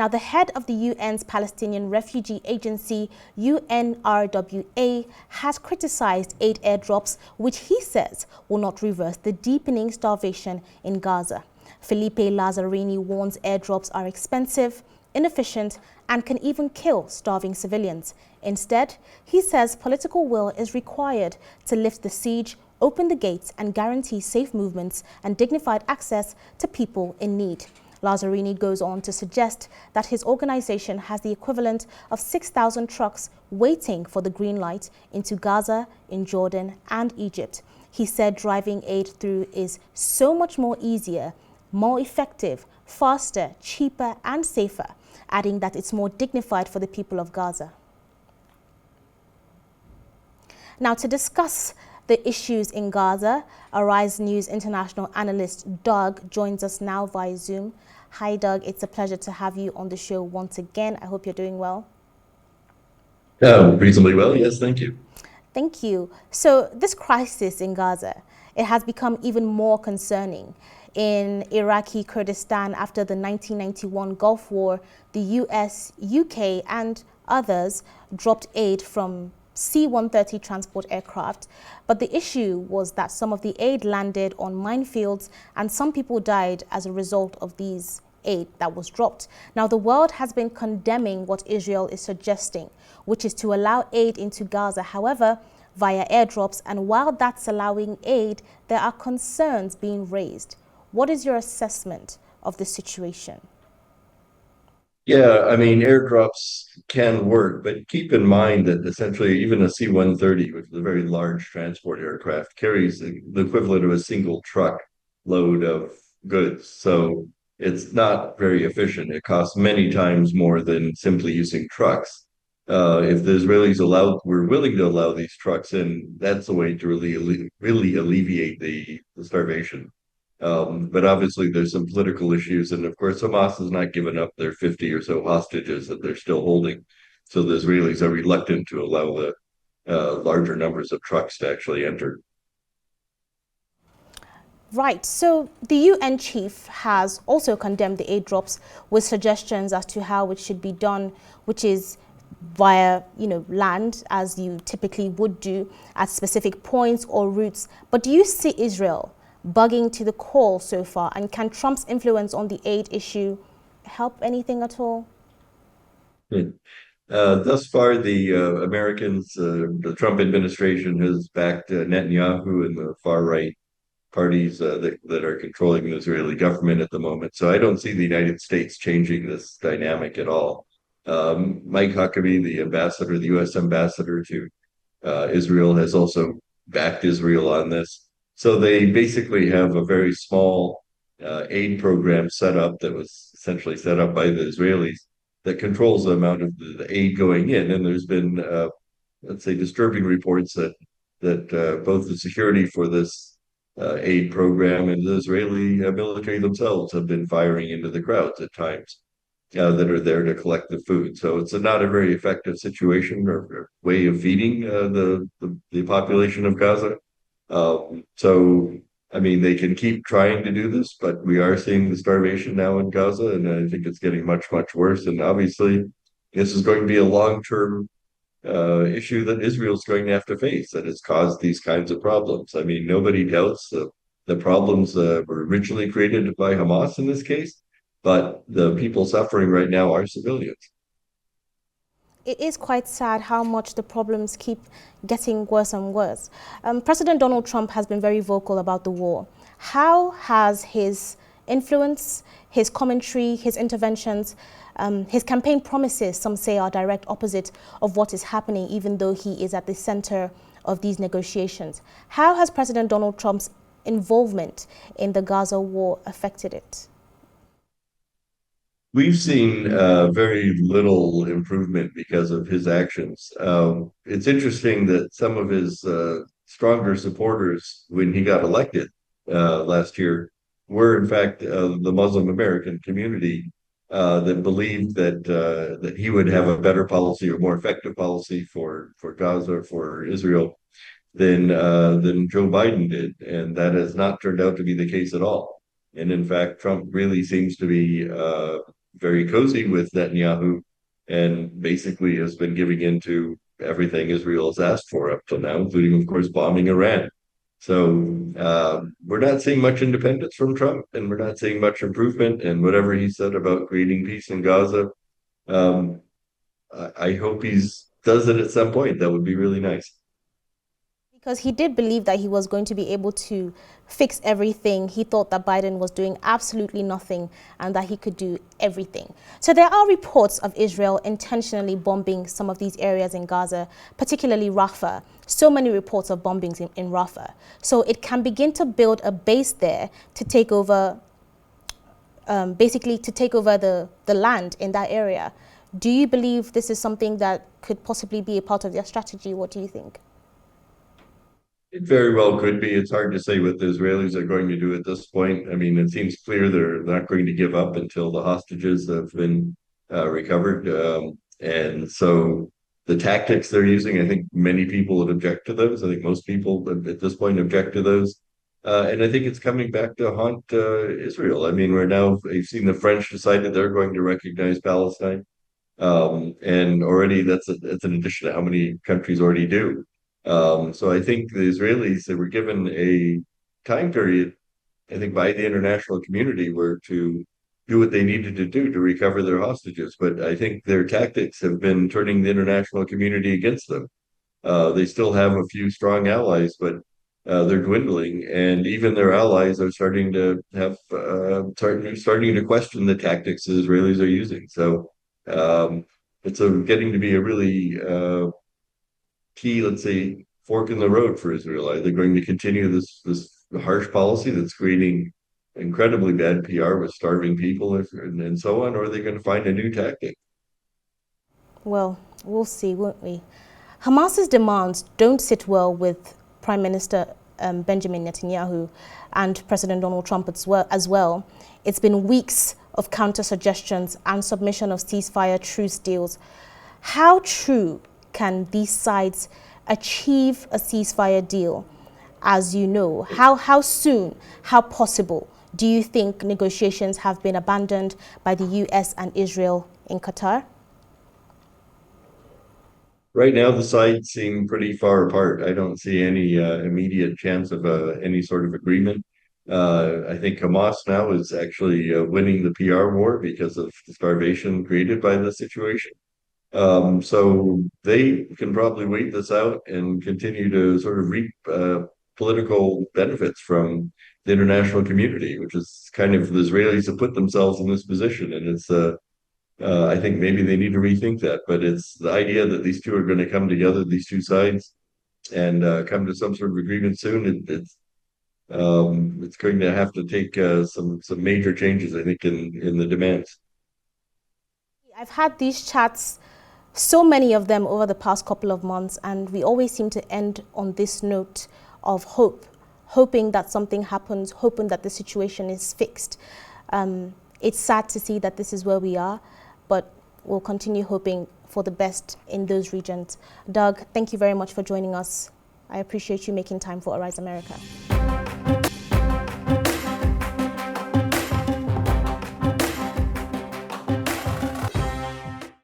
Now, the head of the UN's Palestinian Refugee Agency, UNRWA, has criticized aid airdrops, which he says will not reverse the deepening starvation in Gaza. Felipe Lazzarini warns airdrops are expensive, inefficient, and can even kill starving civilians. Instead, he says political will is required to lift the siege, open the gates, and guarantee safe movements and dignified access to people in need. Lazzarini goes on to suggest that his organization has the equivalent of 6,000 trucks waiting for the green light into Gaza, in Jordan, and Egypt. He said driving aid through is so much more easier, more effective, faster, cheaper, and safer, adding that it's more dignified for the people of Gaza. Now, to discuss the issues in Gaza, Arise News international analyst Doug joins us now via Zoom. Hi, Doug. It's a pleasure to have you on the show once again. I hope you're doing well. Reasonably well, yes, thank you. Thank you. So this crisis in Gaza, it has become even more concerning. In Iraqi Kurdistan after the 1991 Gulf War, the US, UK, and others dropped aid from C-130 transport aircraft. But the issue was that some of the aid landed on minefields and some people died as a result of these aid that was dropped. Now, the world has been condemning what Israel is suggesting, which is to allow aid into Gaza, however, via airdrops. And while that's allowing aid, there are concerns being raised. What is your assessment of the situation? Yeah, I mean, airdrops can work, but keep in mind that essentially even a C-130, which is a very large transport aircraft, carries the equivalent of a single truck load of goods. So it's not very efficient. It costs many times more than simply using trucks. If the Israelis were willing to allow these trucks in, that's a way to really alleviate the starvation. But obviously, there's some political issues, and of course, Hamas has not given up their 50 or so hostages that they're still holding. So the Israelis are reluctant to allow the larger numbers of trucks to actually enter. Right. So the UN chief has also condemned the aid drops with suggestions as to how it should be done, which is via, land, as you typically would do at specific points or routes. But do you see Israel bugging to the call so far? And can Trump's influence on the aid issue help anything at all? Thus far, the Trump administration has backed Netanyahu and the far right parties that are controlling the Israeli government at the moment. So I don't see the United States changing this dynamic at all. Mike Huckabee, the U.S. ambassador to Israel, has also backed Israel on this. So they basically have a very small aid program set up that was essentially set up by the Israelis that controls the amount of the aid going in. And there's been, let's say, disturbing reports that both the security for this aid program and the Israeli military themselves have been firing into the crowds at times that are there to collect the food. So it's not a very effective situation or way of feeding the population of Gaza. So, I mean, they can keep trying to do this, but we are seeing the starvation now in Gaza, and I think it's getting much, much worse. And obviously, this is going to be a long-term issue that Israel's going to have to face that has caused these kinds of problems. I mean, nobody doubts the problems were originally created by Hamas in this case, but the people suffering right now are civilians. It is quite sad how much the problems keep getting worse and worse. President Donald Trump has been very vocal about the war. How has his influence, his commentary, his interventions, his campaign promises, some say, are direct opposite of what is happening, even though he is at the center of these negotiations? How has President Donald Trump's involvement in the Gaza war affected it? We've seen very little improvement because of his actions. It's interesting that some of his stronger supporters, when he got elected last year, were in fact the Muslim American community that believed that he would have a better policy or more effective policy for Gaza, for Israel, than Joe Biden did, and that has not turned out to be the case at all. And in fact, Trump really seems to be very cozy with Netanyahu and basically has been giving in to everything Israel has asked for up till now, including, of course, bombing Iran. So we're not seeing much independence from Trump, and we're not seeing much improvement. And whatever he said about creating peace in Gaza, um, I hope he's does it at some point. That would be really nice. Because he did believe that he was going to be able to fix everything. He thought that Biden was doing absolutely nothing and that he could do everything. So there are reports of Israel intentionally bombing some of these areas in Gaza, particularly Rafah. So many reports of bombings in Rafah. So it can begin to build a base there to take over, basically to take over the land in that area. Do you believe this is something that could possibly be a part of their strategy? What do you think? It very well could be. It's hard to say what the Israelis are going to do at this point. I mean, it seems clear they're not going to give up until the hostages have been recovered. And so the tactics they're using, I think many people would object to those. I think most people at this point object to those. And I think it's coming back to haunt Israel. I mean, we're now, you've seen the French decided they're going to recognize Palestine. And already that's an addition to how many countries already do. So I think the Israelis, they were given a time period, I think, by the international community were to do what they needed to do to recover their hostages. But I think their tactics have been turning the international community against them. They still have a few strong allies, but they're dwindling, and even their allies are starting to have starting to question the tactics the Israelis are using. So it's getting to be a really key, let's say, fork in the road for Israel. Are they going to continue this harsh policy that's creating incredibly bad PR with starving people and so on, or are they going to find a new tactic? Well, we'll see, won't we? Hamas's demands don't sit well with Prime Minister Benjamin Netanyahu and President Donald Trump as well. It's been weeks of counter-suggestions and submission of ceasefire truce deals. How true can these sides achieve a ceasefire deal? As you know, how soon, how possible do you think negotiations have been abandoned by the US and Israel in Qatar? Right now, the sides seem pretty far apart. I don't see any immediate chance of any sort of agreement. I think Hamas now is actually winning the PR war because of the starvation created by the situation. So they can probably wait this out and continue to sort of reap political benefits from the international community, which is kind of the Israelis have put themselves in this position. And I think maybe they need to rethink that. But it's the idea that these two are going to come together, these two sides, and come to some sort of agreement soon. It's going to have to take some major changes, I think, in the demands. I've had these chats, so many of them over the past couple of months, and we always seem to end on this note of hope, hoping that something happens, hoping that the situation is fixed. It's sad to see that this is where we are, but we'll continue hoping for the best in those regions. Doug, thank you very much for joining us. I appreciate you making time for Arise America.